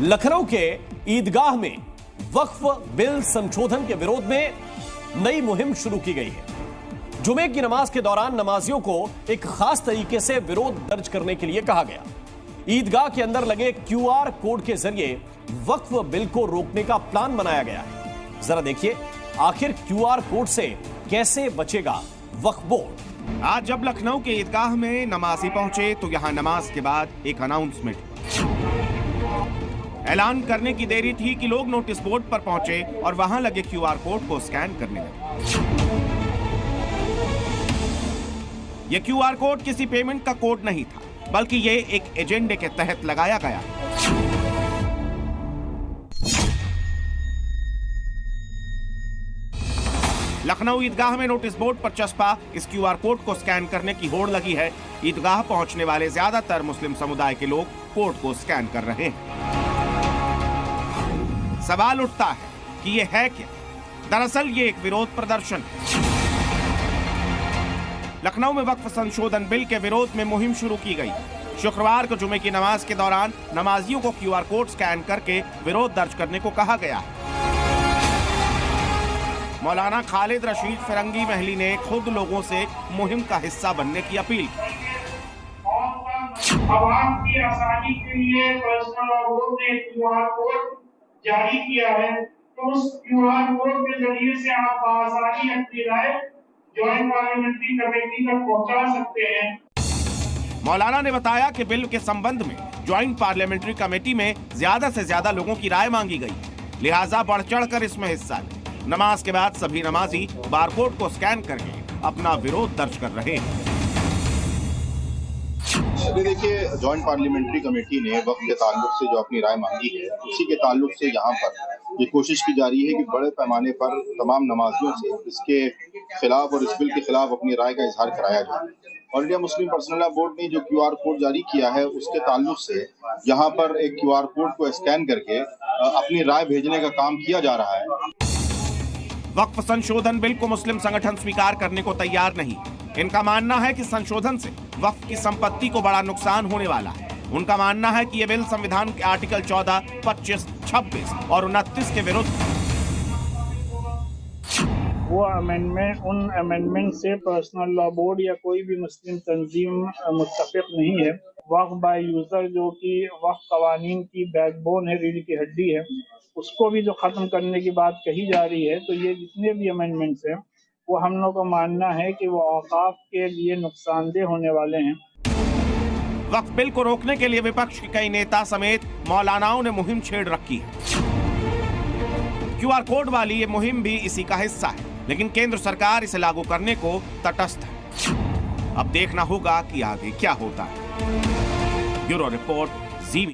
लखनऊ के ईदगाह में वक्फ बिल संशोधन के विरोध में नई मुहिम शुरू की गई है। जुमे की नमाज के दौरान नमाजियों को एक खास तरीके से विरोध दर्ज करने के लिए कहा गया। ईदगाह के अंदर लगे क्यूआर कोड के जरिए वक्फ बिल को रोकने का प्लान बनाया गया है। जरा देखिए आखिर क्यूआर कोड से कैसे बचेगा वक्फ बोर्ड। आज जब लखनऊ के ईदगाह में नमाजी पहुंचे तो यहां नमाज के बाद एक अनाउंसमेंट ऐलान करने की देरी थी कि लोग नोटिस बोर्ड पर पहुंचे और वहां लगे क्यूआर कोड को स्कैन करने लगे। यह क्यूआर कोड किसी पेमेंट का कोड नहीं था, बल्कि ये एक एजेंडे के तहत लगाया गया। लखनऊ ईदगाह में नोटिस बोर्ड पर चस्पा इस क्यूआर कोड को स्कैन करने की होड़ लगी है। ईदगाह पहुंचने वाले ज्यादातर मुस्लिम समुदाय के लोग कोड को स्कैन कर रहे हैं। सवाल उठता है कि ये है क्या? दरअसल ये एक विरोध प्रदर्शन है। लखनऊ में वक्फ संशोधन बिल के विरोध में मुहिम शुरू की गई। शुक्रवार को जुमे की नमाज के दौरान नमाजियों को क्यूआर कोड स्कैन करके विरोध दर्ज करने को कहा गया है। मौलाना खालिद रशीद फिरंगी महली ने खुद लोगों से मुहिम का हिस्सा बनने की अपील की। आवाम की आसानी के लिए पर्सनल लॉ बोर्ड ने क्यूआर कोड जारी किया है, तो उस क्यूआर कोड के जरिए से आप आसानी अपनी राय ज्वाइंट पार्लियामेंट्री कमेटी तक पहुंचा सकते हैं। मौलाना ने बताया कि बिल के संबंध में ज्वाइंट पार्लियामेंट्री कमेटी में ज्यादा से ज्यादा लोगों की राय मांगी गई, लिहाजा बढ़ चढ़कर इसमें हिस्सा लें। नमाज के बाद सभी नमाजी बारकोड को स्कैन करके अपना विरोध दर्ज कर रहे हैं। अभी देखिए, जॉइंट पार्लियामेंट्री कमेटी ने वक्फ के ताल्लुक से जो अपनी राय मांगी है, उसी के ताल्लुक से यहाँ पर ये कोशिश की जा रही है कि बड़े पैमाने पर तमाम नमाजियों से इसके खिलाफ और इस बिल के खिलाफ अपनी राय का इजहार कराया जाए। और India Muslim personal law board ने जो क्यूआर कोड जारी किया है, उसके ताल्लुक से यहाँ पर एक क्यूआर कोड को स्कैन करके अपनी राय भेजने का काम किया जा रहा है। वक्फ संशोधन बिल को मुस्लिम संगठन स्वीकार करने को तैयार नहीं। इनका मानना है कि संशोधन से वक्फ की संपत्ति को बड़ा नुकसान होने वाला है। उनका मानना है कि यह बिल संविधान के आर्टिकल 14, 25, 26 और 29 के विरुद्ध। वो अमेंडमेंट, उन अमेंडमेंट से पर्सनल लॉ बोर्ड या कोई भी मुस्लिम तंजीम मुत्तफिक नहीं है। वक्फ बाय यूजर, जो कि वक्फ कवानीन की बैकबोन है, रीढ़ की हड्डी है, उसको भी जो खत्म करने की बात कही जा रही है, तो ये जितने भी अमेंडमेंट्स हैं वो हम लोग का मानना है कि वो औकाफ के लिए नुकसानदेह होने वाले हैं। वक्फ बिल को रोकने के लिए विपक्ष के कई नेता समेत मौलानाओं ने मुहिम छेड़ रखी है। क्यूआर कोड वाली ये मुहिम भी इसी का हिस्सा है, लेकिन केंद्र सरकार इसे लागू करने को तटस्थ है। अब देखना होगा कि आगे क्या होता है। ब्यूरो रिपोर्ट, ज़ी।